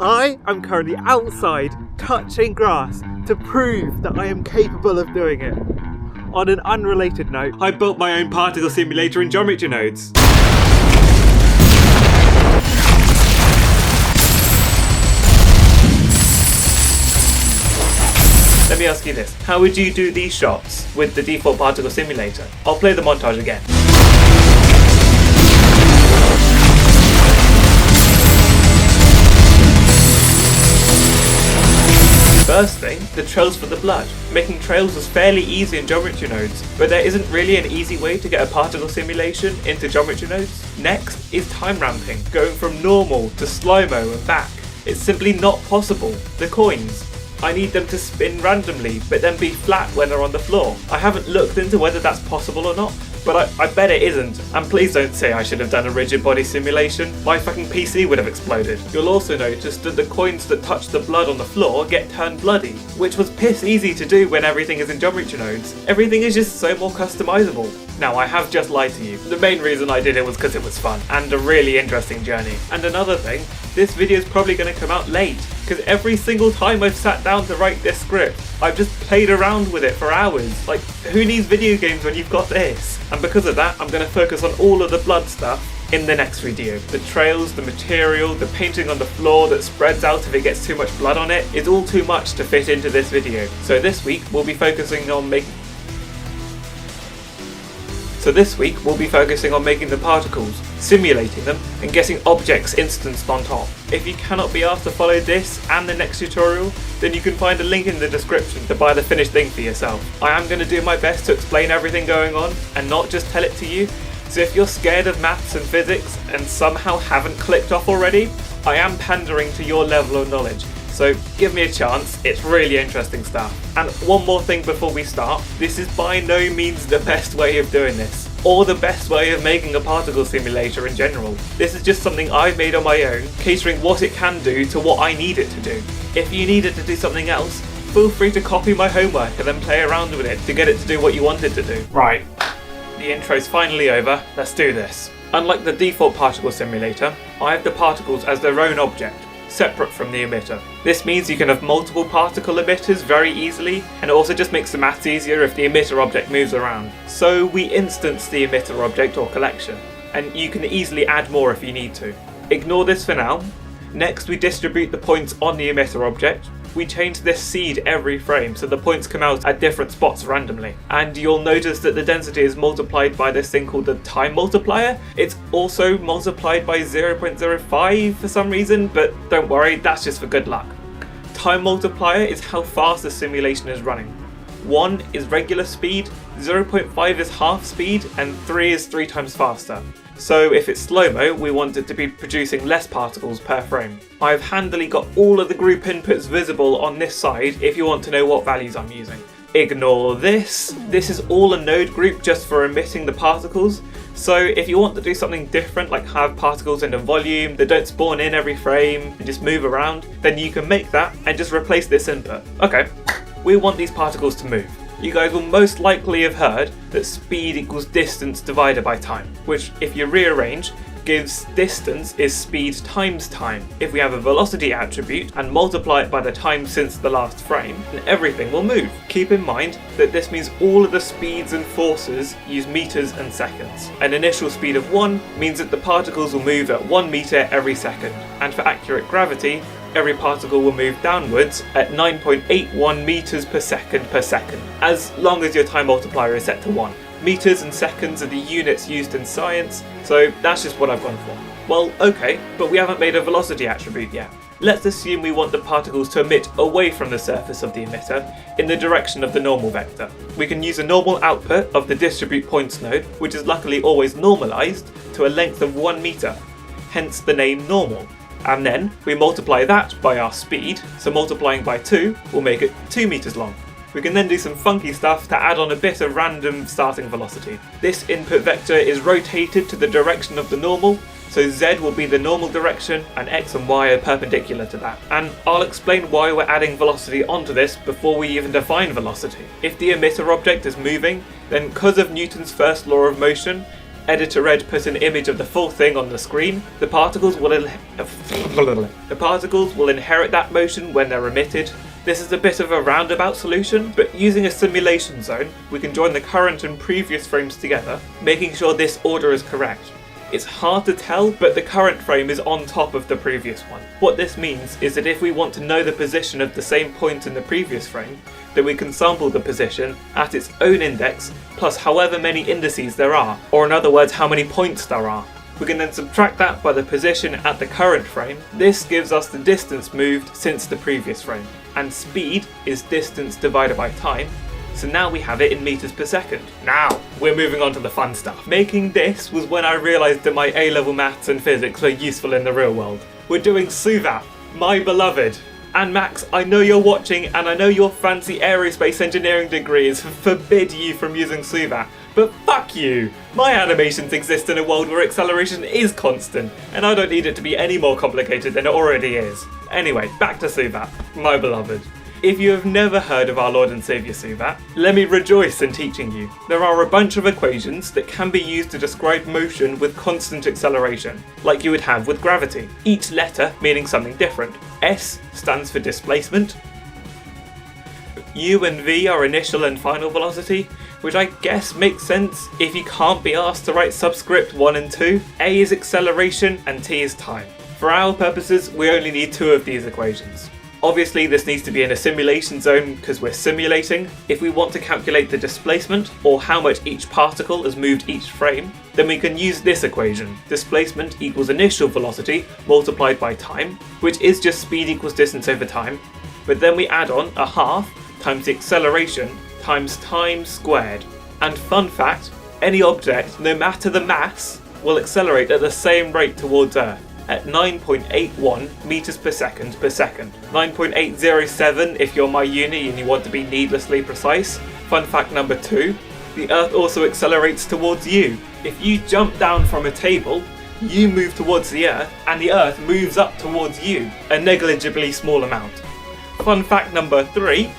I am currently outside touching grass to prove that I am capable of doing it. On an unrelated note, I built my own particle simulator in geometry nodes. Let me ask you this, how would you do these shots with the default particle simulator? I'll play the montage again. First thing, the trails for the blood. Making trails was fairly easy in geometry nodes, but there isn't really an easy way to get a particle simulation into geometry nodes. Next is time ramping, going from normal to slow-mo and back. It's simply not possible. The coins. I need them to spin randomly, but then be flat when they're on the floor. I haven't looked into whether that's possible or not, but I bet it isn't. And please don't say I should have done a rigid body simulation. My fucking PC would have exploded. You'll also notice that the coins that touch the blood on the floor get turned bloody, which was piss easy to do when everything is in geometry nodes. Everything is just so more customizable. Now, I have just lied to you. The main reason I did it was because it was fun and a really interesting journey. And another thing, this video is probably going to come out late, because every single time I've sat down to write this script, I've just played around with it for hours. Like, who needs video games when you've got this? And because of that, I'm going to focus on all of the blood stuff in the next video. The trails, the material, the painting on the floor that spreads out if it gets too much blood on it is all too much to fit into this video. So this week we'll be focusing on making the particles, simulating them, and getting objects instanced on top. If you cannot be asked to follow this and the next tutorial, then you can find a link in the description to buy the finished thing for yourself. I am going to do my best to explain everything going on and not just tell it to you, so if you're scared of maths and physics and somehow haven't clicked off already, I am pandering to your level of knowledge. So give me a chance, it's really interesting stuff. And one more thing before we start, this is by no means the best way of doing this, or the best way of making a particle simulator in general. This is just something I've made on my own, catering what it can do to what I need it to do. If you need it to do something else, feel free to copy my homework and then play around with it to get it to do what you want it to do. Right, the intro's finally over, let's do this. Unlike the default particle simulator, I have the particles as their own object, separate from the emitter. This means you can have multiple particle emitters very easily, and it also just makes the maths easier if the emitter object moves around. So we instance the emitter object or collection, and you can easily add more if you need to. Ignore this for now. Next, we distribute the points on the emitter object. We change this seed every frame so the points come out at different spots randomly. And you'll notice that the density is multiplied by this thing called the time multiplier. It's also multiplied by 0.05 for some reason, but don't worry, that's just for good luck. Time multiplier is how fast the simulation is running. 1 is regular speed, 0.5 is half speed, and 3 is 3 times faster. So if it's slow-mo, we want it to be producing less particles per frame. I've handily got all of the group inputs visible on this side if you want to know what values I'm using. Ignore this. This is all a node group just for emitting the particles. So if you want to do something different, like have particles in a volume that don't spawn in every frame and just move around, then you can make that and just replace this input. Okay, we want these particles to move. You guys will most likely have heard that speed equals distance divided by time, which if you rearrange, gives distance is speed times time. If we have a velocity attribute and multiply it by the time since the last frame, then everything will move. Keep in mind that this means all of the speeds and forces use meters and seconds. An initial speed of 1 means that the particles will move at 1 meter every second, and for accurate gravity, every particle will move downwards at 9.81 meters per second, as long as your time multiplier is set to 1. Meters and seconds are the units used in science, so that's just what I've gone for. Well, okay, but we haven't made a velocity attribute yet. Let's assume we want the particles to emit away from the surface of the emitter in the direction of the normal vector. We can use a normal output of the distribute points node, which is luckily always normalized to a length of 1 meter, hence the name normal. And then we multiply that by our speed, so multiplying by 2 will make it 2 meters long. We can then do some funky stuff to add on a bit of random starting velocity. This input vector is rotated to the direction of the normal, so Z will be the normal direction and X and Y are perpendicular to that. And I'll explain why we're adding velocity onto this before we even define velocity. If the emitter object is moving, then because of Newton's first law of motion, Editor Red put an image of the full thing on the screen. The particles will inherit that motion when they're emitted. This is a bit of a roundabout solution, but using a simulation zone, we can join the current and previous frames together, making sure this order is correct. It's hard to tell, but the current frame is on top of the previous one. What this means is that if we want to know the position of the same point in the previous frame, then we can sample the position at its own index plus however many indices there are, or in other words, how many points there are. We can then subtract that by the position at the current frame. This gives us the distance moved since the previous frame. And speed is distance divided by time, so now we have it in meters per second. Now, we're moving on to the fun stuff. Making this was when I realised that my A-level maths and physics were useful in the real world. We're doing SUVAP, my beloved. And Max, I know you're watching, and I know your fancy aerospace engineering degrees forbid you from using SUVAP, but fuck you! My animations exist in a world where acceleration is constant, and I don't need it to be any more complicated than it already is. Anyway, back to SUVAP, my beloved. If you have never heard of our Lord and Saviour SUVAP, let me rejoice in teaching you. There are a bunch of equations that can be used to describe motion with constant acceleration, like you would have with gravity, each letter meaning something different. S stands for displacement, U and V are initial and final velocity, which I guess makes sense if you can't be asked to write subscript 1 and 2. A is acceleration and T is time. For our purposes, we only need 2 of these equations. Obviously this needs to be in a simulation zone because we're simulating. If we want to calculate the displacement, or how much each particle has moved each frame, then we can use this equation. Displacement equals initial velocity multiplied by time, which is just speed equals distance over time, but then we add on a half times the acceleration times time squared. And fun fact, any object, no matter the mass, will accelerate at the same rate towards Earth, at 9.81 meters per second. 9.807 if you're my uni and you want to be needlessly precise. Fun fact number 2, the Earth also accelerates towards you. If you jump down from a table, you move towards the Earth and the Earth moves up towards you, a negligibly small amount. Fun fact number 3,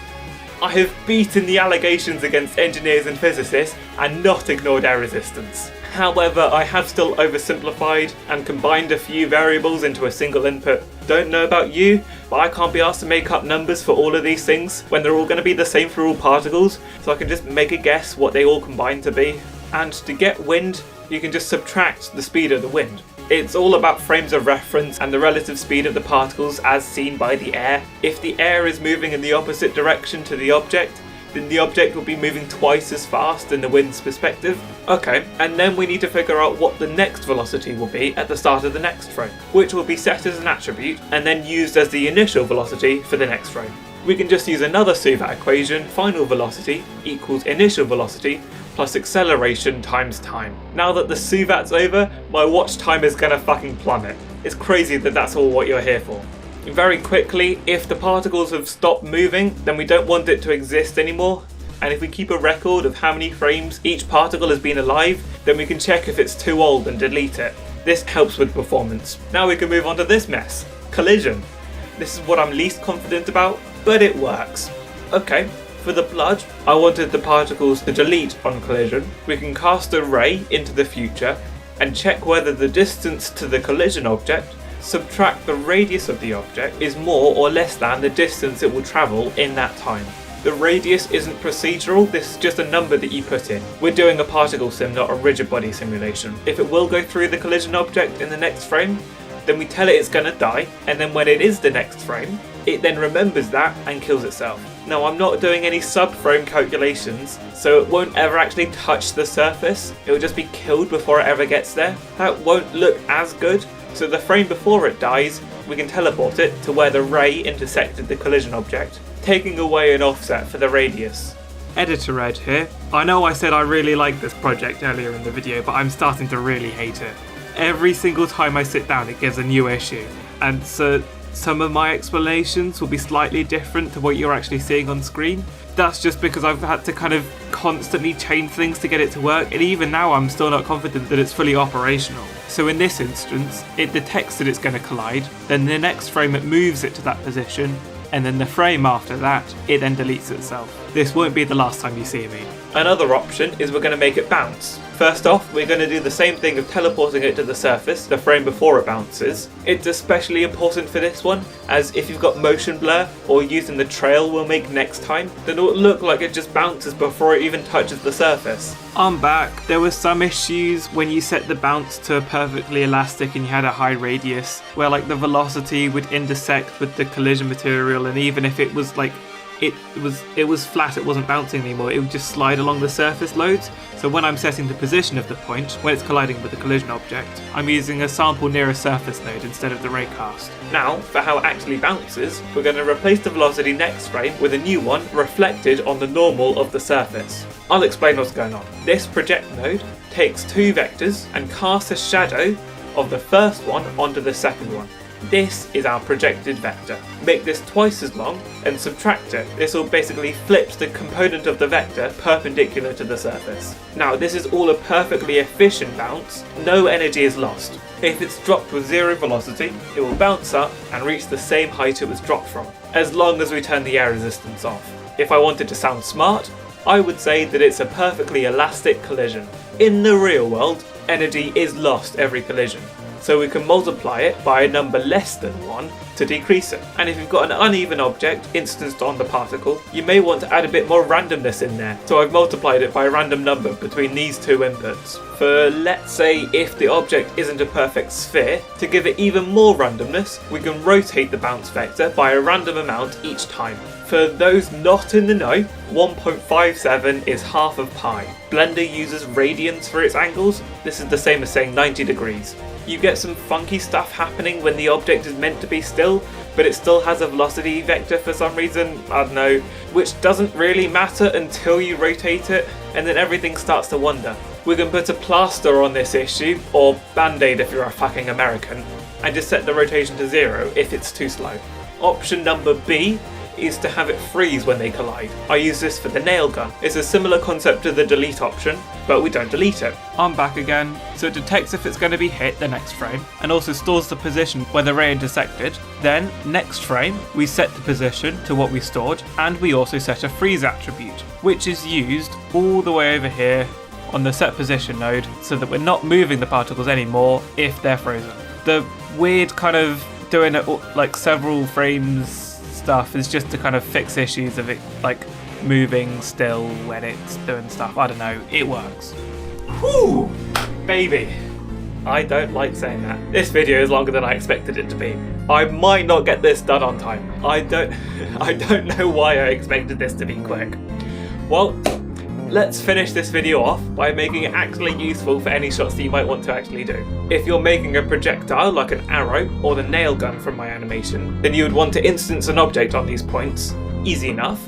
I have beaten the allegations against engineers and physicists and not ignored air resistance. However, I have still oversimplified and combined a few variables into a single input. Don't know about you, but I can't be asked to make up numbers for all of these things when they're all going to be the same for all particles, so I can just make a guess what they all combine to be. And to get wind, you can just subtract the speed of the wind. It's all about frames of reference and the relative speed of the particles as seen by the air. If the air is moving in the opposite direction to the object, then the object will be moving twice as fast in the wind's perspective. Okay, and then we need to figure out what the next velocity will be at the start of the next frame, which will be set as an attribute and then used as the initial velocity for the next frame. We can just use another SUVAP equation, final velocity equals initial velocity plus acceleration times time. Now that the SUVAP's over, my watch time is gonna fucking plummet. It's crazy that that's all what you're here for. Very quickly, if the particles have stopped moving, then we don't want it to exist anymore. And if we keep a record of how many frames each particle has been alive, then we can check if it's too old and delete it. This helps with performance. Now we can move on to this mess, collision. This is what I'm least confident about, but it works. Okay, for the blood, I wanted the particles to delete on collision. We can cast a ray into the future and check whether the distance to the collision object, subtract the radius of the object, is more or less than the distance it will travel in that time. The radius isn't procedural, this is just a number that you put in. We're doing a particle sim, not a rigid body simulation. If it will go through the collision object in the next frame, then we tell it it's gonna die, and then when it is the next frame, it then remembers that and kills itself. Now, I'm not doing any subframe calculations, so it won't ever actually touch the surface. It will just be killed before it ever gets there. That won't look as good, so the frame before it dies, we can teleport it to where the ray intersected the collision object, taking away an offset for the radius. Editor Red here. I know I said I really liked this project earlier in the video, but I'm starting to really hate it. Every single time I sit down it gives a new issue, and so some of my explanations will be slightly different to what you're actually seeing on screen. That's just because I've had to kind of constantly change things to get it to work, and even now I'm still not confident that it's fully operational. So in this instance, it detects that it's going to collide, then the next frame it moves it to that position, and then the frame after that, it then deletes itself. this won't be the last time you see me. Another option is we're going to make it bounce. First off, we're going to do the same thing of teleporting it to the surface, the frame before it bounces. It's especially important for this one, as if you've got motion blur or using the trail we'll make next time, then it will look like it just bounces before it even touches the surface. I'm back. There were some issues when you set the bounce to perfectly elastic and you had a high radius, where like the velocity would intersect with the collision material, and even if it was like it was flat, it wasn't bouncing anymore, it would just slide along the surface loads. So when I'm setting the position of the point, when it's colliding with the collision object, I'm using a sample near a surface node instead of the raycast. Now, for how it actually bounces, we're going to replace the velocity next frame with a new one reflected on the normal of the surface. I'll explain what's going on. This project node takes two vectors and casts a shadow of the first one onto the second one. This is our projected vector. Make this twice as long and subtract it. This will basically flip the component of the vector perpendicular to the surface. Now this is all a perfectly efficient bounce, no energy is lost. If it's dropped with zero velocity, it will bounce up and reach the same height it was dropped from, as long as we turn the air resistance off. If I wanted to sound smart, I would say that it's a perfectly elastic collision. In the real world, energy is lost every collision, so we can multiply it by a number less than 1 to decrease it. And if you've got an uneven object instanced on the particle, you may want to add a bit more randomness in there, so I've multiplied it by a random number between these two inputs. For let's say if the object isn't a perfect sphere, to give it even more randomness, we can rotate the bounce vector by a random amount each time. For those not in the know, 1.57 is half of pi. Blender uses radians for its angles. This is the same as saying 90 degrees. You get some funky stuff happening when the object is meant to be still, but it still has a velocity vector for some reason, I don't know, which doesn't really matter until you rotate it, and then everything starts to wander. We can put a plaster on this issue, or band-aid if you're a fucking American, and just set the rotation to 0 if it's too slow. Option number B is to have it freeze when they collide. I use this for the nail gun. It's a similar concept to the delete option, but we don't delete it. I'm back again, so it detects if it's going to be hit the next frame, and also stores the position where the ray intersected. Then, next frame, we set the position to what we stored, and we also set a freeze attribute, which is used all the way over here on the set position node, so that we're not moving the particles anymore if they're frozen. The weird kind of doing it like several frames stuff is just to kind of fix issues of it like moving still when it's doing stuff. I don't know, it works. Whew, baby. I don't like saying that. This video is longer than I expected it to be. I might not get this done on time. I don't know why I expected this to be quick. Well, let's finish this video off by making it actually useful for any shots that you might want to actually do. If you're making a projectile like an arrow or the nail gun from my animation, then you would want to instance an object on these points, easy enough,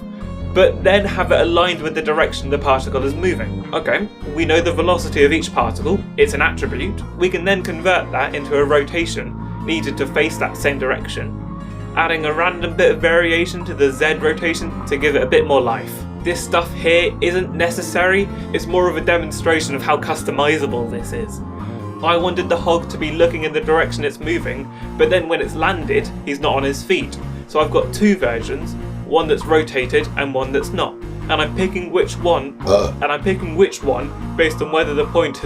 but then have it aligned with the direction the particle is moving. Okay, we know the velocity of each particle, it's an attribute. We can then convert that into a rotation needed to face that same direction, adding a random bit of variation to the Z rotation to give it a bit more life. This stuff here isn't necessary, it's more of a demonstration of how customizable this is. I wanted the hog to be looking in the direction it's moving, but then when it's landed, he's not on his feet. So I've got two versions, one that's rotated and one that's not. And I'm picking which one, based on whether the point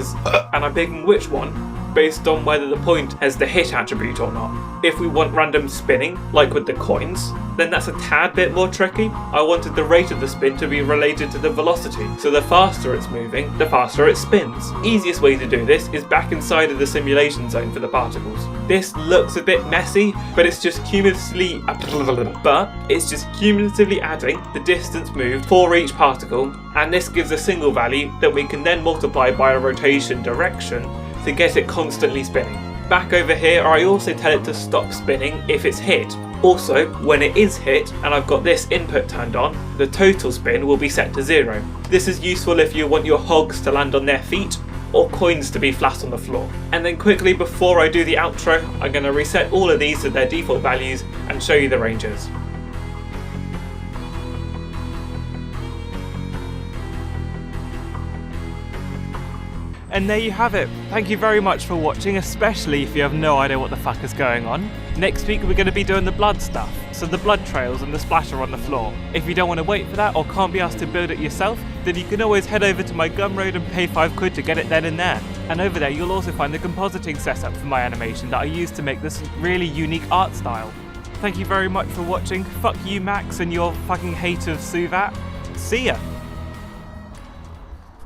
has the hit attribute or not. If we want random spinning, like with the coins, then that's a tad bit more tricky. I wanted the rate of the spin to be related to the velocity, so the faster it's moving, the faster it spins. Easiest way to do this is back inside of the simulation zone for the particles. This looks a bit messy, but it's just cumulatively adding the distance moved for each particle, and this gives a single value that we can then multiply by a rotation direction to get it constantly spinning. Back over here, I also tell it to stop spinning if it's hit. Also, when it is hit and I've got this input turned on, the total spin will be set to 0. This is useful if you want your hogs to land on their feet or coins to be flat on the floor. And then quickly before I do the outro, I'm going to reset all of these to their default values and show you the ranges. And there you have it. Thank you very much for watching, especially if you have no idea what the fuck is going on. Next week we're going to be doing the blood stuff, so the blood trails and the splatter on the floor. If you don't want to wait for that or can't be asked to build it yourself, then you can always head over to my Gumroad and pay £5 to get it then and there. And over there you'll also find the compositing setup for my animation that I use to make this really unique art style. Thank you very much for watching. Fuck you, Max, and your fucking hate of Suvat. See ya!